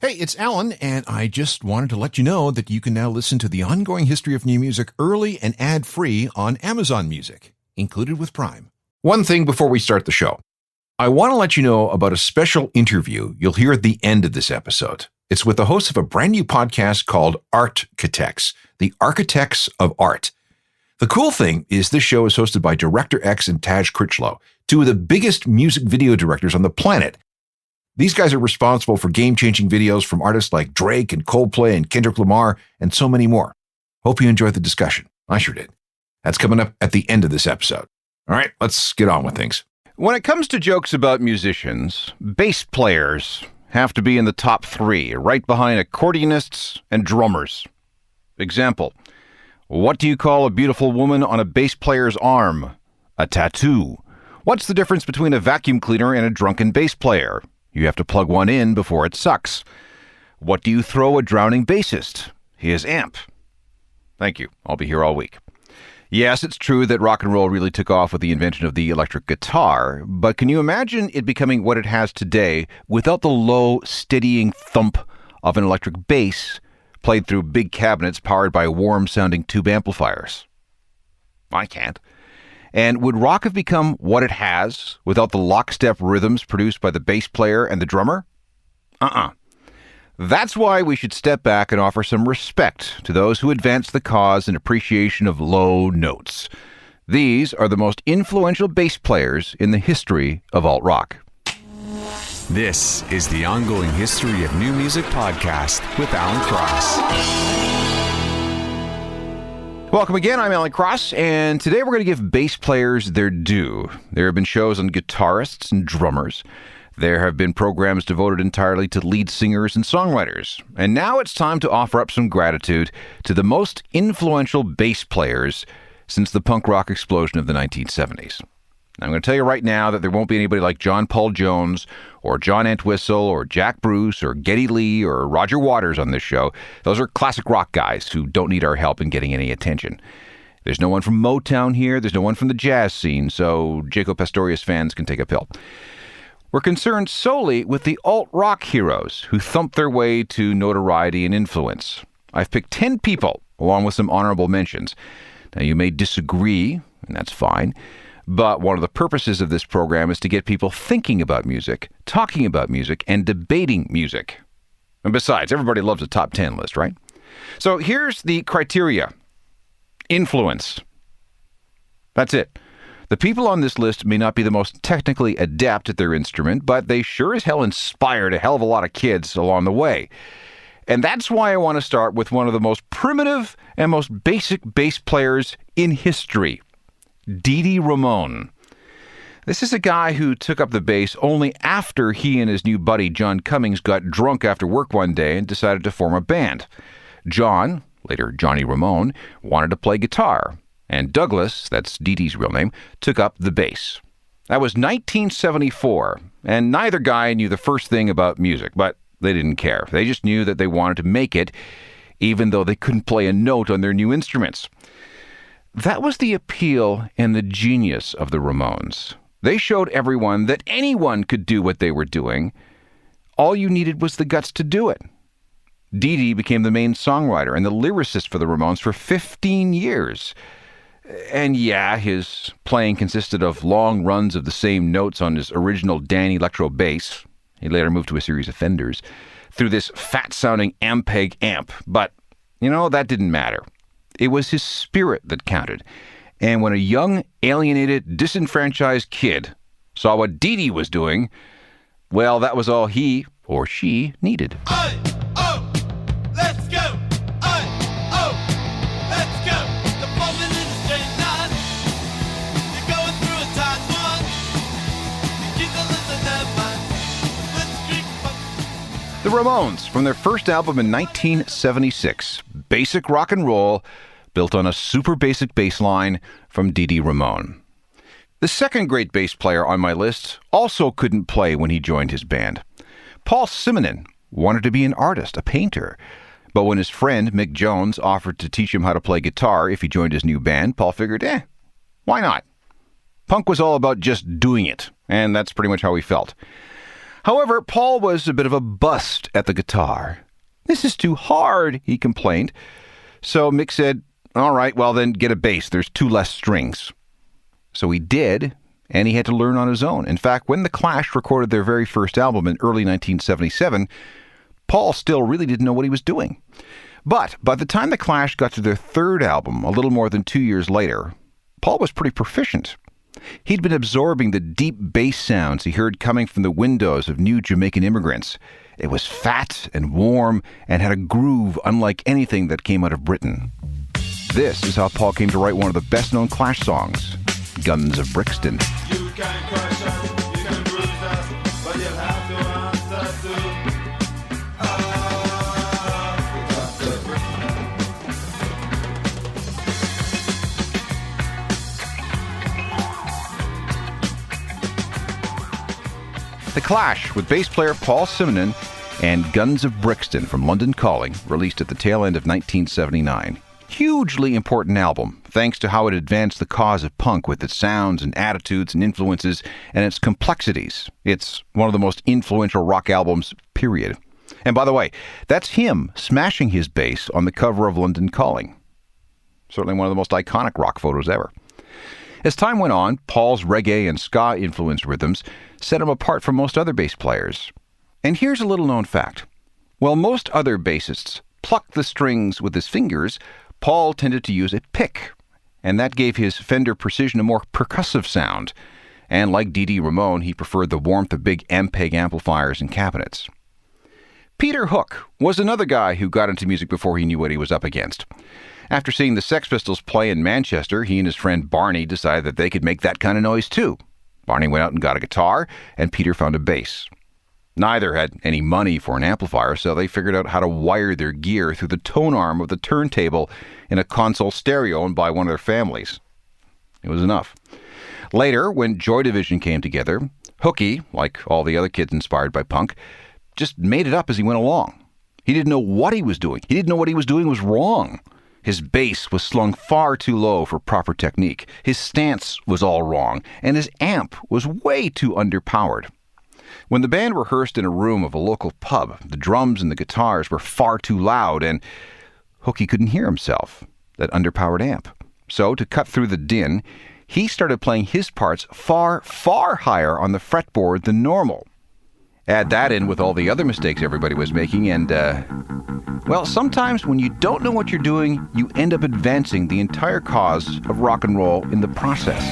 Hey, it's Alan, and I just wanted to let you know that you can now listen to the ongoing history of new music early and ad-free on Amazon Music, included with Prime. One thing before we start the show. I want to let you know about a special interview you'll hear at the end of this episode. It's with the host of a brand new podcast called Architects, the Architects of Art. The cool thing is this show is hosted by Director X and Taj Critchlow, two of the biggest music video directors on the planet. These guys are responsible for game-changing videos from artists like Drake and Coldplay and Kendrick Lamar and so many more. Hope you enjoyed the discussion. I sure did. That's coming up at the end of this episode. All right, let's get on with things. When it comes to jokes about musicians, bass players have to be in the top three, right behind accordionists and drummers. Example, what do you call a beautiful woman on a bass player's arm? A tattoo. What's the difference between a vacuum cleaner and a drunken bass player? You have to plug one in before it sucks. What do you throw a drowning bassist? His amp. Thank you. I'll be here all week. Yes, it's true that rock and roll really took off with the invention of the electric guitar, but can you imagine it becoming what it has today without the low, steadying thump of an electric bass played through big cabinets powered by warm-sounding tube amplifiers? I can't. And would rock have become what it has without the lockstep rhythms produced by the bass player and the drummer? That's why we should step back and offer some respect to those who advance the cause and appreciation of low notes. These are the most influential bass players in the history of alt-rock. This is the Ongoing History of New Music podcast with Alan Cross. Welcome again, I'm Alan Cross, and today we're going to give bass players their due. There have been shows on guitarists and drummers. There have been programs devoted entirely to lead singers and songwriters. And now it's time to offer up some gratitude to the most influential bass players since the punk rock explosion of the 1970s. I'm going to tell you right now that there won't be anybody like John Paul Jones or John Entwistle or Jack Bruce or Geddy Lee or Roger Waters on this show. Those are classic rock guys who don't need our help in getting any attention. There's no one from Motown here. There's no one from the jazz scene, so Jaco Pastorius fans can take a pill. We're concerned solely with the alt-rock heroes who thumped their way to notoriety and influence. I've picked 10 people, along with some honorable mentions. Now, you may disagree, and that's fine, but one of the purposes of this program is to get people thinking about music, talking about music, and debating music. And besides, everybody loves a top 10 list, right? So here's the criteria. Influence. That's it. The people on this list may not be the most technically adept at their instrument, but they sure as hell inspired a hell of a lot of kids along the way. And that's why I want to start with one of the most primitive and most basic bass players in history, Dee Dee Ramone. This is a guy who took up the bass only after he and his new buddy John Cummings got drunk after work one day and decided to form a band. John, later Johnny Ramone, wanted to play guitar. And Douglas, that's Dee Dee's real name, took up the bass. That was 1974, and neither guy knew the first thing about music, but they didn't care. They just knew that they wanted to make it, even though they couldn't play a note on their new instruments. That was the appeal and the genius of the Ramones. They showed everyone that anyone could do what they were doing. All you needed was the guts to do it. Dee Dee became the main songwriter and the lyricist for the Ramones for 15 years. And yeah, his playing consisted of long runs of the same notes on his original Dan Electro bass. He later moved to a series of Fenders through this fat-sounding Ampeg amp. But, that didn't matter. It was his spirit that counted. And when a young, alienated, disenfranchised kid saw what Dee Dee was doing, well, that was all he or she needed. The Ramones, from their first album in 1976, basic rock and roll, built on a super basic bass line from Dee Dee Ramone. The second great bass player on my list also couldn't play when he joined his band. Paul Simonon wanted to be an artist, a painter. But when his friend Mick Jones offered to teach him how to play guitar if he joined his new band, Paul figured, why not? Punk was all about just doing it, and that's pretty much how he felt. However, Paul was a bit of a bust at the guitar. "This is too hard," he complained. So Mick said, "All right, well then get a bass. There's 2 less strings." So he did, and he had to learn on his own. In fact, when The Clash recorded their very first album in early 1977, Paul still really didn't know what he was doing. But by the time The Clash got to their third album, a little more than 2 years later, Paul was pretty proficient. He'd been absorbing the deep bass sounds he heard coming from the windows of new Jamaican immigrants. It was fat and warm and had a groove unlike anything that came out of Britain. This is how Paul came to write one of the best-known Clash songs, Guns of Brixton. You can crush us, you can bruise us, but you'll have to answer to. The Clash, with bass player Paul Simonon, and Guns of Brixton from London Calling, released at the tail end of 1979. Hugely important album, thanks to how it advanced the cause of punk with its sounds and attitudes and influences and its complexities. It's one of the most influential rock albums, period. And by the way, that's him smashing his bass on the cover of London Calling. Certainly one of the most iconic rock photos ever. As time went on, Paul's reggae and ska-influenced rhythms set him apart from most other bass players. And here's a little-known fact. While most other bassists plucked the strings with his fingers, Paul tended to use a pick, and that gave his Fender Precision a more percussive sound. And like Dee Ramone, he preferred the warmth of big Ampeg amplifiers and cabinets. Peter Hook was another guy who got into music before he knew what he was up against. After seeing the Sex Pistols play in Manchester, he and his friend Barney decided that they could make that kind of noise too. Barney went out and got a guitar, and Peter found a bass. Neither had any money for an amplifier, so they figured out how to wire their gear through the tone arm of the turntable in a console stereo owned by one of their families. It was enough. Later, when Joy Division came together, Hooky, like all the other kids inspired by punk, just made it up as he went along. He didn't know what he was doing. He didn't know what he was doing was wrong. His bass was slung far too low for proper technique. His stance was all wrong, and his amp was way too underpowered. When the band rehearsed in a room of a local pub, the drums and the guitars were far too loud, and Hooky couldn't hear himself, that underpowered amp. So, to cut through the din, he started playing his parts far, far higher on the fretboard than normal. Add that in with all the other mistakes everybody was making, and, well, sometimes when you don't know what you're doing, you end up advancing the entire cause of rock and roll in the process.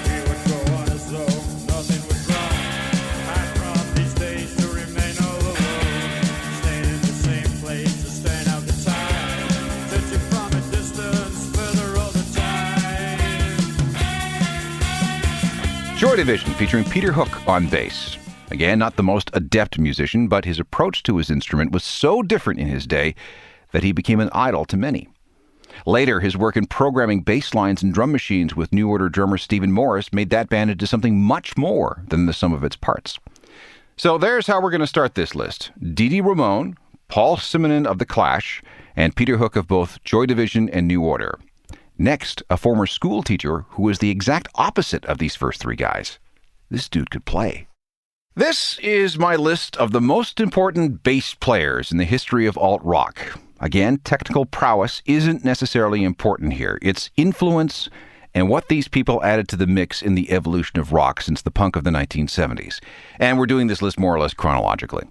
We would go on as though nothing was wrong. I'd from these days to remain all alone. Staying in the same place to stand out the time. Touching from a distance further all the time. Joy Division, featuring Peter Hook on bass. Again, not the most adept musician, but his approach to his instrument was so different in his day that he became an idol to many. Later, his work in programming bass lines and drum machines with New Order drummer Stephen Morris made that band into something much more than the sum of its parts. So there's how we're going to start this list. Dee Ramone, Paul Simonon of The Clash, and Peter Hook of both Joy Division and New Order. Next, a former school teacher who was the exact opposite of these first 3 guys. This dude could play. This is my list of the most important bass players in the history of alt-rock. Again, technical prowess isn't necessarily important here. It's influence and what these people added to the mix in the evolution of rock since the punk of the 1970s. And we're doing this list more or less chronologically.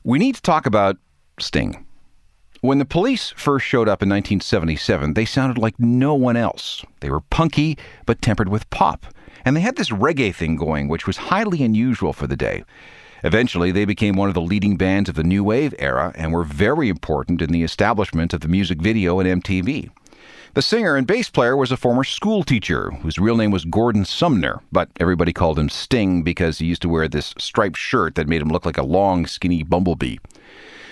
We need to talk about Sting. When the Police first showed up in 1977, they sounded like no one else. They were punky, but tempered with pop. And they had this reggae thing going, which was highly unusual for the day. Eventually, they became one of the leading bands of the New Wave era and were very important in the establishment of the music video and MTV. The singer and bass player was a former school teacher, whose real name was Gordon Sumner, but everybody called him Sting because he used to wear this striped shirt that made him look like a long, skinny bumblebee.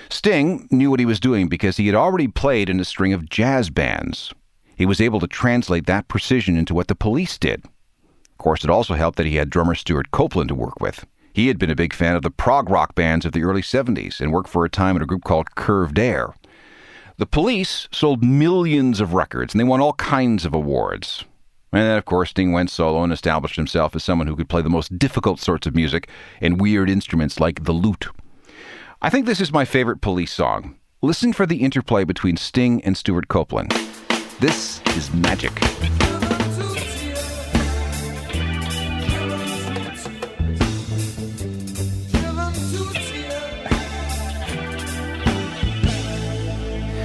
Sting knew what he was doing because he had already played in a string of jazz bands. He was able to translate that precision into what the Police did. Of course, it also helped that he had drummer Stuart Copeland to work with. He had been a big fan of the prog rock bands of the early 70s and worked for a time in a group called Curved Air. The Police sold millions of records, and they won all kinds of awards. And then, of course, Sting went solo and established himself as someone who could play the most difficult sorts of music and weird instruments like the lute. I think this is my favorite Police song. Listen for the interplay between Sting and Stuart Copeland. This is magic.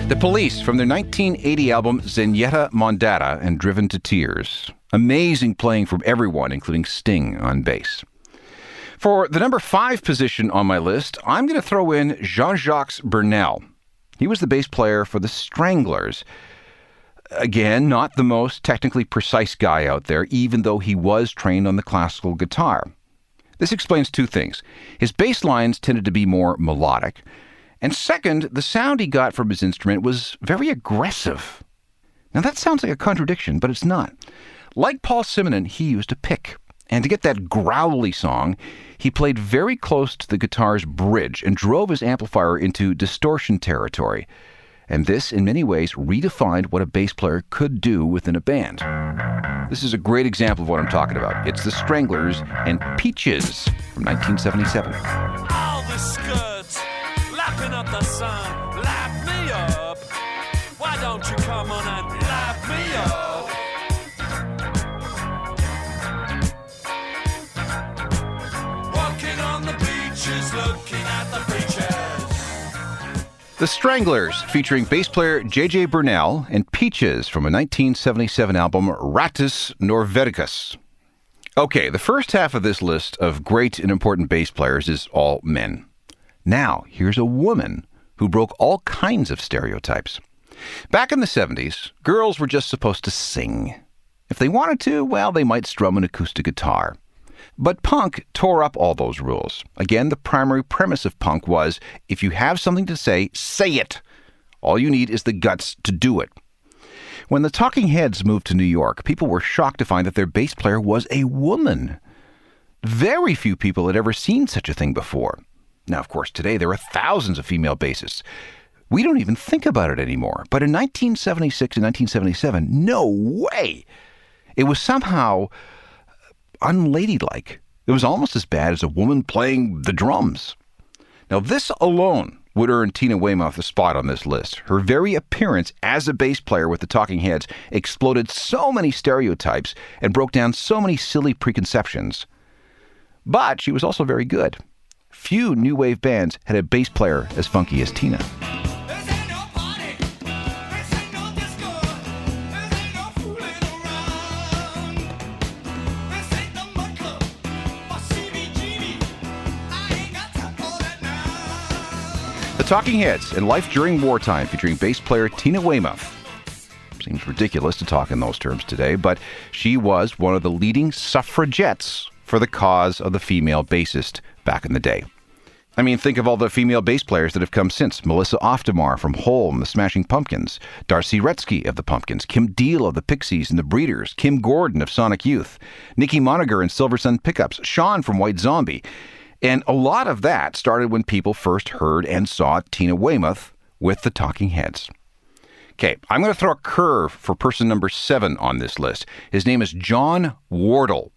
The Police from their 1980 album Zenyatta Mondatta and Driven to Tears. Amazing playing from everyone, including Sting on bass. For the number 5 position on my list, I'm going to throw in Jean-Jacques Burnel. He was the bass player for the Stranglers. Again, not the most technically precise guy out there, even though he was trained on the classical guitar. This explains 2 things. His bass lines tended to be more melodic, and second, the sound he got from his instrument was very aggressive. Now that sounds like a contradiction, but it's not. Like Paul Simonon, he used a pick. And to get that growly song, he played very close to the guitar's bridge and drove his amplifier into distortion territory. And this, in many ways, redefined what a bass player could do within a band. This is a great example of what I'm talking about. It's the Stranglers and Peaches from 1977. All the skirts, lapping up the sun, lap me up. Why don't you come on and lap me up? Walking on the beaches, looking at the beaches. The Stranglers, featuring bass player J.J. Burnel, and Peaches from a 1977 album, Rattus Norvegicus. Okay, the first half of this list of great and important bass players is all men. Now, here's a woman who broke all kinds of stereotypes. Back in the 70s, girls were just supposed to sing. If they wanted to, well, they might strum an acoustic guitar. But punk tore up all those rules. Again, the primary premise of punk was, if you have something to say it. All you need is the guts to do it. When the Talking Heads moved to New York, people were shocked to find that their bass player was a woman. Very few people had ever seen such a thing before. Now, of course, today there are thousands of female bassists. We don't even think about it anymore. But in 1976 and 1977, no way! It was somehow unladylike. It was almost as bad as a woman playing the drums. Now, this alone would earn Tina Weymouth a spot on this list. Her very appearance as a bass player with the Talking Heads exploded so many stereotypes and broke down so many silly preconceptions. But she was also very good. Few new wave bands had a bass player as funky as Tina. This ain't no party. This ain't no disco. This ain't no fooling around. This ain't the mud club or CBGB. I ain't got time for that now. The Talking Heads and Life During Wartime, featuring bass player Tina Weymouth. Seems ridiculous to talk in those terms today, but she was one of the leading suffragettes for the cause of the female bassist back in the day. I mean, think of all the female bass players that have come since. Melissa Oftemar from Hole and the Smashing Pumpkins, Darcy Retzky of the Pumpkins, Kim Deal of the Pixies and the Breeders, Kim Gordon of Sonic Youth, Nikki Monager and Silver Sun Pickups, Sean from White Zombie. And a lot of that started when people first heard and saw Tina Weymouth with the Talking Heads. Okay, I'm going to throw a curve for person number 7 on this list. His name is John Wardle.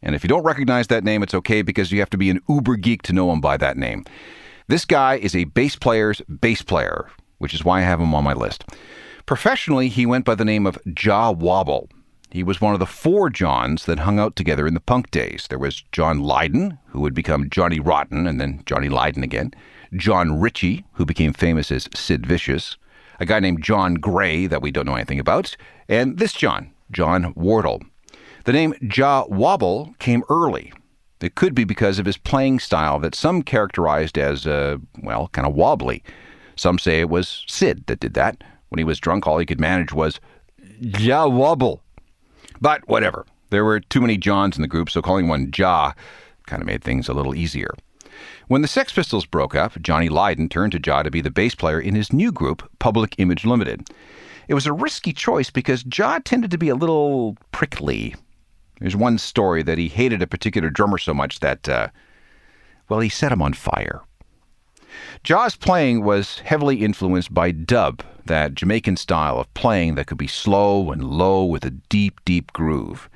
And if you don't recognize that name, it's okay, because you have to be an uber geek to know him by that name. This guy is a bass player's bass player, which is why I have him on my list. Professionally, he went by the name of Jah Wobble. He was one of the 4 Johns that hung out together in the punk days. There was John Lydon, who would become Johnny Rotten and then Johnny Lydon again. John Ritchie, who became famous as Sid Vicious. A guy named John Gray that we don't know anything about. And this John Wardle. The name Jah Wobble came early. It could be because of his playing style that some characterized as, kind of wobbly. Some say it was Sid that did that. When he was drunk, all he could manage was Jah Wobble. But whatever. There were too many Johns in the group, so calling one Jah kind of made things a little easier. When the Sex Pistols broke up, Johnny Lydon turned to Jah to be the bass player in his new group, Public Image Limited. It was a risky choice because Jah tended to be a little prickly. There's one story that he hated a particular drummer so much that, he set him on fire. Jah's playing was heavily influenced by dub, that Jamaican style of playing that could be slow and low with a deep, deep groove.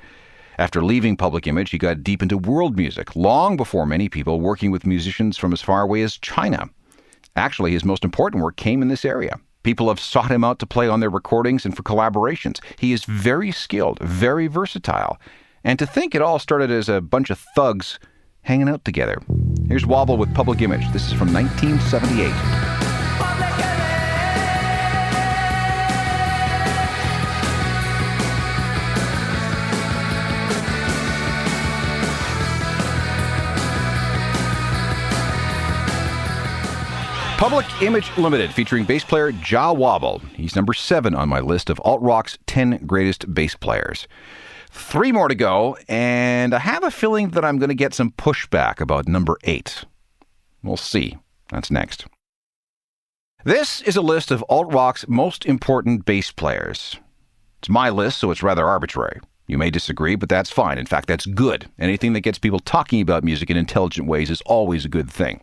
After leaving Public Image, he got deep into world music, long before many people, working with musicians from as far away as China. Actually, his most important work came in this area. People have sought him out to play on their recordings and for collaborations. He is very skilled, very versatile. And to think it all started as a bunch of thugs hanging out together. Here's Wobble with Public Image. This is from 1978. Public Image Limited, featuring bass player Jah Wobble. He's number 7 on my list of alt-rock's 10 greatest bass players. 3 more to go, and I have a feeling that I'm going to get some pushback about number 8. We'll see. That's next. This is a list of alt-rock's most important bass players. It's my list, so it's rather arbitrary. You may disagree, but that's fine. In fact, that's good. Anything that gets people talking about music in intelligent ways is always a good thing.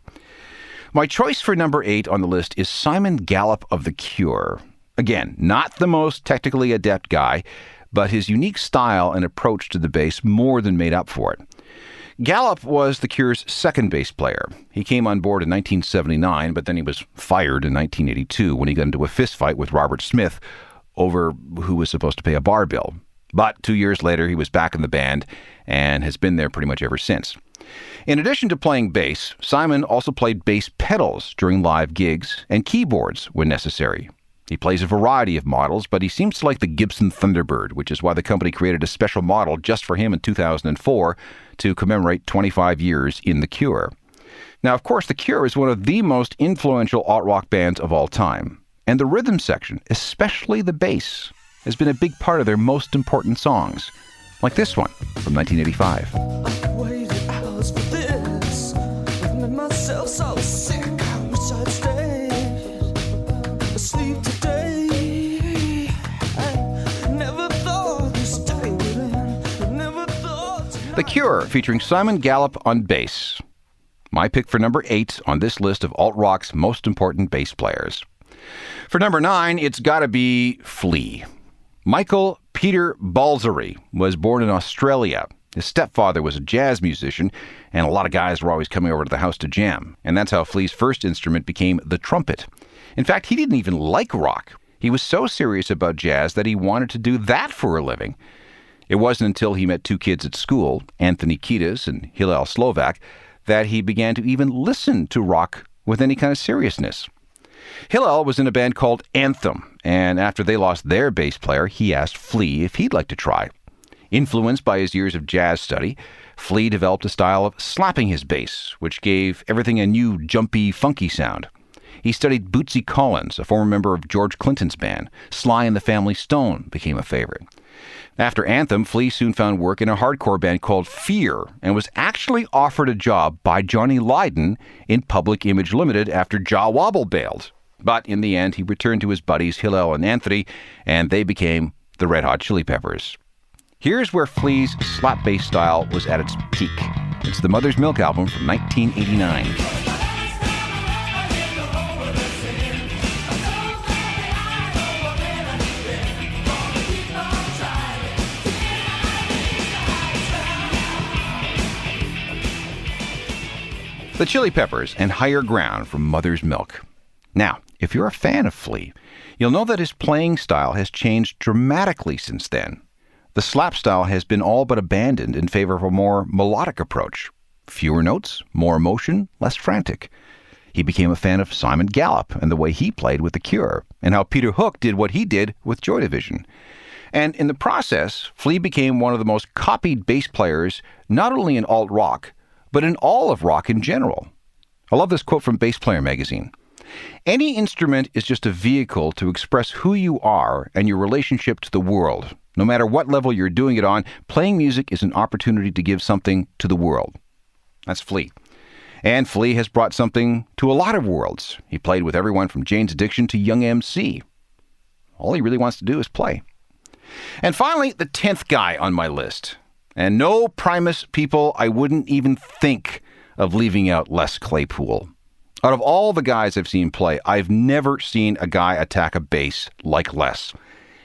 My choice for number 8 on the list is Simon Gallup of The Cure. Again, not the most technically adept guy, but his unique style and approach to the bass more than made up for it. Gallup was The Cure's second bass player. He came on board in 1979, but then he was fired in 1982 when he got into a fistfight with Robert Smith over who was supposed to pay a bar bill. But 2 years later, he was back in the band and has been there pretty much ever since. In addition to playing bass, Simon also played bass pedals during live gigs and keyboards when necessary. He plays a variety of models, but he seems to like the Gibson Thunderbird, which is why the company created a special model just for him in 2004 to commemorate 25 years in The Cure. Now, of course, The Cure is one of the most influential alt-rock bands of all time, and the rhythm section, especially the bass, has been a big part of their most important songs, like this one from 1985. Waited hours for this. I've made myself so sick. I wish I'd stayed asleep today. I never thought this day would end. I never thought. The Cure, featuring Simon Gallup on bass. My pick for number 8 on this list of alt-rock's most important bass players. For number 9, it's gotta be Flea. Michael Peter Balzary was born in Australia. His stepfather was a jazz musician, and a lot of guys were always coming over to the house to jam. And that's how Flea's first instrument became the trumpet. In fact, he didn't even like rock. He was so serious about jazz that he wanted to do that for a living. It wasn't until he met 2 kids at school, Anthony Kiedis and Hillel Slovak, that he began to even listen to rock with any kind of seriousness. Hillel was in a band called Anthem, and after they lost their bass player, he asked Flea if he'd like to try. Influenced by his years of jazz study, Flea developed a style of slapping his bass, which gave everything a new, jumpy, funky sound. He studied Bootsy Collins, a former member of George Clinton's band. Sly and the Family Stone became a favorite. After Anthem, Flea soon found work in a hardcore band called Fear, and was actually offered a job by Johnny Lydon in Public Image Limited after Jah Wobble bailed. But in the end, he returned to his buddies Hillel and Anthony, and they became the Red Hot Chili Peppers. Here's where Flea's slap bass style was at its peak. It's the Mother's Milk album from 1989. The Chili Peppers and Higher Ground from Mother's Milk. Now, if you're a fan of Flea, you'll know that his playing style has changed dramatically since then. The slap style has been all but abandoned in favor of a more melodic approach. Fewer notes, more emotion, less frantic. He became a fan of Simon Gallup and the way he played with The Cure, and how Peter Hook did what he did with Joy Division. And in the process, Flea became one of the most copied bass players, not only in alt-rock, but in all of rock in general. I love this quote from Bass Player magazine. Any instrument is just a vehicle to express who you are and your relationship to the world. No matter what level you're doing it on, playing music is an opportunity to give something to the world. That's Flea. And Flea has brought something to a lot of worlds. He played with everyone from Jane's Addiction to Young MC. All he really wants to do is play. And finally, the 10th guy on my list. And no, Primus people, I wouldn't even think of leaving out Les Claypool. Out of all the guys I've seen play, I've never seen a guy attack a bass like Les.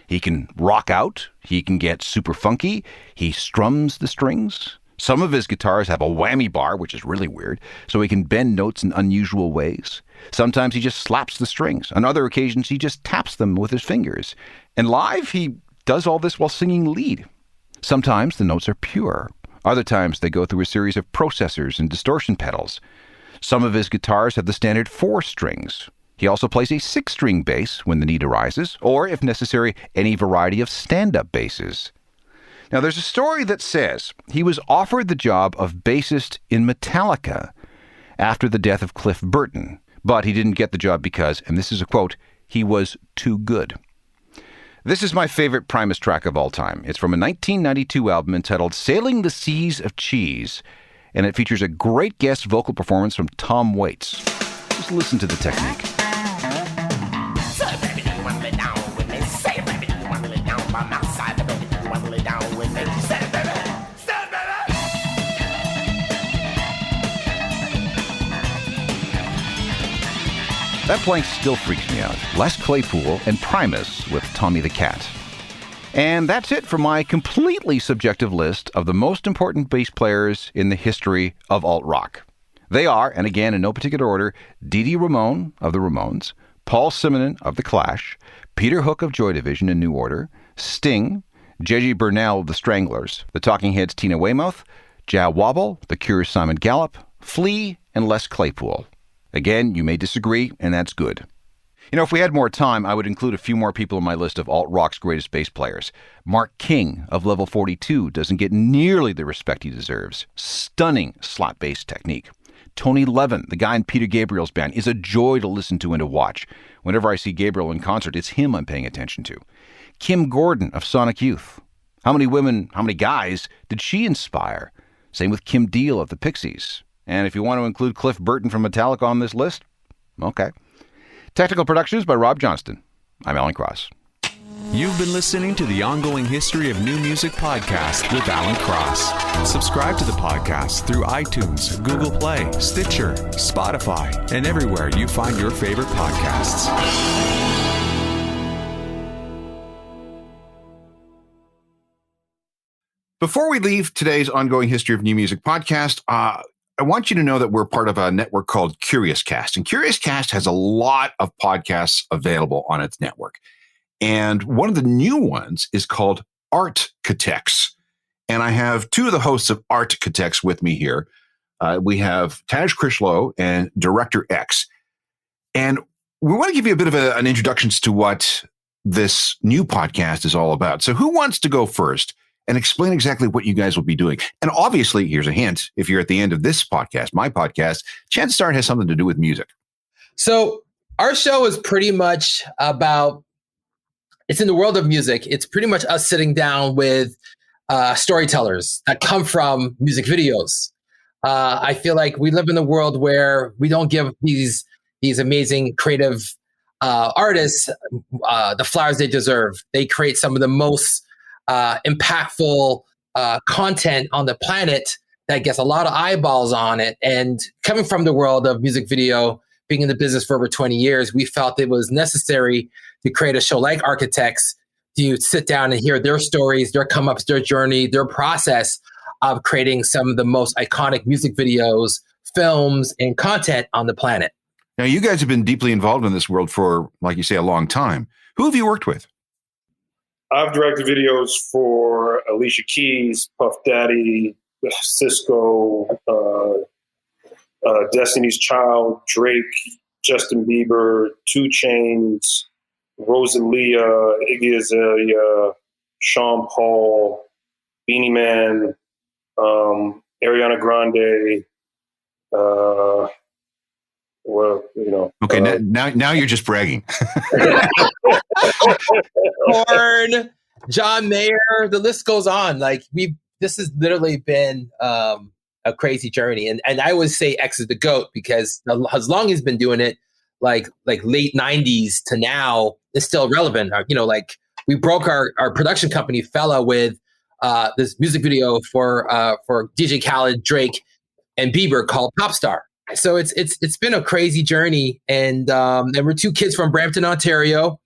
He can rock out, he can get super funky, he strums the strings. Some of his guitars have a whammy bar, which is really weird, so he can bend notes in unusual ways. Sometimes he just slaps the strings. On other occasions, he just taps them with his fingers. And live, he does all this while singing lead. Sometimes the notes are pure. Other times, they go through a series of processors and distortion pedals. Some of his guitars have the standard 4 strings. He also plays a 6-string bass when the need arises, or, if necessary, any variety of stand-up basses. Now, there's a story that says he was offered the job of bassist in Metallica after the death of Cliff Burton, but he didn't get the job because, and this is a quote, he was too good. This is my favorite Primus track of all time. It's from a 1992 album entitled Sailing the Seas of Cheese, and it features a great guest vocal performance from Tom Waits. Just listen to the technique. That plank still freaks me out. Les Claypool and Primus with Tommy the Cat. And that's it for my completely subjective list of the most important bass players in the history of alt-rock. They are, and again in no particular order, Dee Dee Ramone of the Ramones, Paul Simonon of The Clash, Peter Hook of Joy Division and New Order, Sting, J.G. Burnell of The Stranglers, The Talking Heads' Tina Weymouth, Jah Wobble, The Cure's Simon Gallup, Flea, and Les Claypool. Again, you may disagree, and that's good. You know, if we had more time, I would include a few more people in my list of alt-rock's greatest bass players. Mark King of Level 42 doesn't get nearly the respect he deserves. Stunning slap bass technique. Tony Levin, the guy in Peter Gabriel's band, is a joy to listen to and to watch. Whenever I see Gabriel in concert, it's him I'm paying attention to. Kim Gordon of Sonic Youth. How many women, how many guys did she inspire? Same with Kim Deal of the Pixies. And if you want to include Cliff Burton from Metallica on this list, okay. Technical production is by Rob Johnston. I'm Alan Cross. You've been listening to the Ongoing History of New Music podcast with Alan Cross. Subscribe to the podcast through iTunes, Google Play, Stitcher, Spotify, and everywhere you find your favorite podcasts. Before we leave today's Ongoing History of New Music podcast, I want you to know that we're part of a network called CuriousCast. And CuriousCast has a lot of podcasts available on its network. And one of the new ones is called Artcatechs. And I have two of the hosts of Artcatechs with me here. We have Taj Critchlow and Director X. And we want to give you a bit of an introduction to what this new podcast is all about. So who wants to go first and explain exactly what you guys will be doing? And obviously, here's a hint. If you're at the end of this podcast, my podcast, chances are it has something to do with music. So our show is pretty much about, it's in the world of music. It's pretty much us sitting down with storytellers that come from music videos. I feel like we live in a world where we don't give these amazing creative artists the flowers they deserve. They create some of the most impactful content on the planet that gets a lot of eyeballs on it. And coming from the world of music video, being in the business for over 20 years, we felt it was necessary to create a show like Architects, to sit down and hear their stories, their come-ups, their journey, their process of creating some of the most iconic music videos, films, and content on the planet. Now, you guys have been deeply involved in this world for, like you say, a long time. Who have you worked with? I've directed videos for Alicia Keys, Puff Daddy, Cisco, Destiny's Child, Drake, Justin Bieber, 2 Chainz, Rosalia, Iggy Azalea, Sean Paul, Beanie Man, Ariana Grande. Well, you know. Okay, now you're just bragging. Korn, John Mayer, the list goes on. Like this has literally been a crazy journey, and I always say X is the GOAT because as long as he's been doing it, like late '90s to now, it's still relevant. Like we broke our production company Fella with this music video for DJ Khaled, Drake, and Bieber called Popstar. So it's been a crazy journey, and we're two kids from Brampton, Ontario,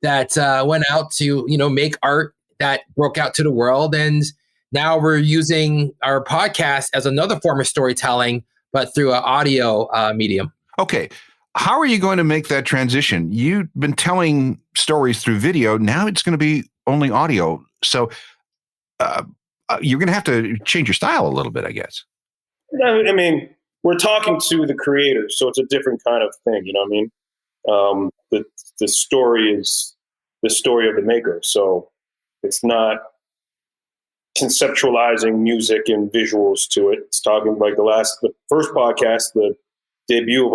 that went out to make art that broke out to the world, and now we're using our podcast as another form of storytelling, but through an audio medium. Okay. How are you going to make that transition? You've been telling stories through video. Now it's going to be only audio. So you're going to have to change your style a little bit, I guess. I mean, we're talking to the creators, so it's a different kind of thing. You know what I mean? The story is the story of the maker. So it's not conceptualizing music and visuals to it. It's talking like the first podcast, the debut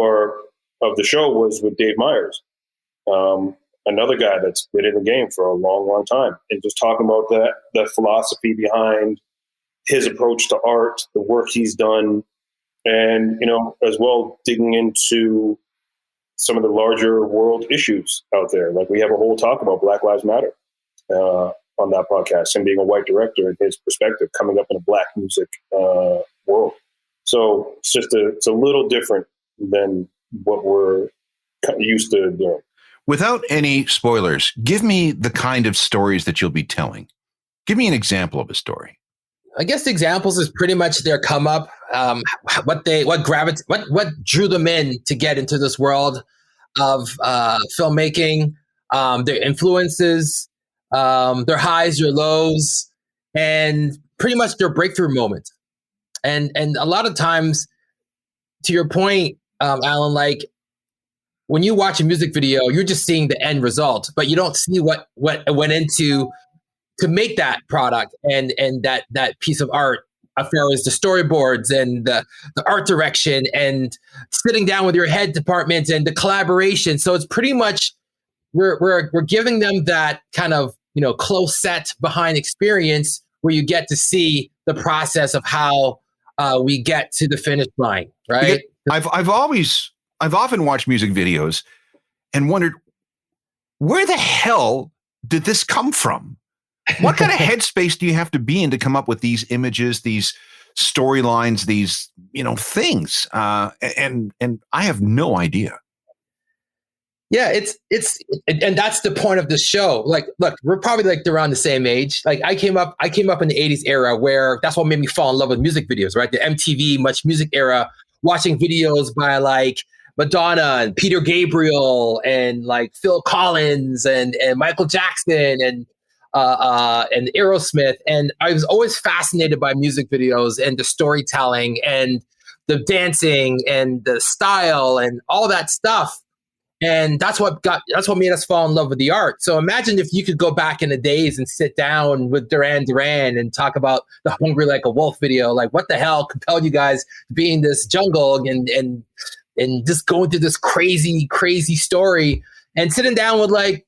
of the show was with Dave Myers, another guy that's been in the game for a long, long time, and just talking about the philosophy behind his approach to art, the work he's done, and as well digging into some of the larger world issues out there. Like we have a whole talk about Black Lives Matter on that podcast, and being a white director and his perspective coming up in a Black music world. So it's a little different than what we're used to doing. Without any spoilers, give me the kind of stories that you'll be telling. Give me an example of a story. I guess the examples is pretty much their come up, what drew them in to get into this world of filmmaking, their influences, their highs, their lows, and pretty much their breakthrough moment. And a lot of times, to your point, Alan, like when you watch a music video, you're just seeing the end result, but you don't see what went into to make that product and that piece of art, as far as the storyboards and the art direction and sitting down with your head department and the collaboration. So it's pretty much we're giving them that kind of close set behind experience where you get to see the process of how we get to the finish line, right? I've often watched music videos and wondered, where the hell did this come from? What kind of headspace do you have to be in to come up with these images, these storylines, these things? And I have no idea. Yeah, and that's the point of the show. Like, look, we're probably like around the same age. Like I came up in the 80s era where that's what made me fall in love with music videos, right? The MTV Much Music era, watching videos by like Madonna and Peter Gabriel and like Phil Collins and Michael Jackson and Aerosmith. And I was always fascinated by music videos and the storytelling and the dancing and the style and all that stuff. And that's what made us fall in love with the art. So imagine if you could go back in the days and sit down with Duran Duran and talk about the Hungry Like a Wolf video. Like, what the hell compelled you guys to be in this jungle and just going through this crazy, crazy story and sitting down with like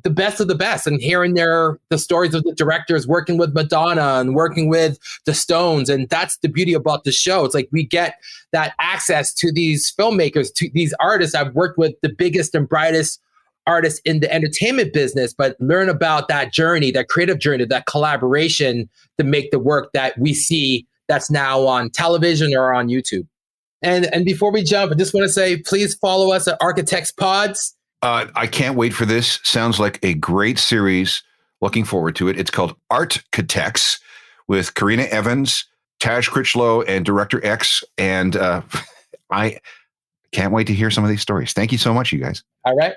the best of the best and hearing the stories of the directors working with Madonna and working with the Stones. And that's the beauty about the show. It's like we get that access to these filmmakers, to these artists. I've worked with the biggest and brightest artists in the entertainment business, but learn about that journey, that creative journey, that collaboration to make the work that we see that's now on television or on YouTube. And before we jump, I just want to say, please follow us at Architects Pods. I can't wait for this. Sounds like a great series. Looking forward to it. It's called Architects with Karina Evans, Taj Critchlow, and Director X. And I can't wait to hear some of these stories. Thank you so much, you guys. All right.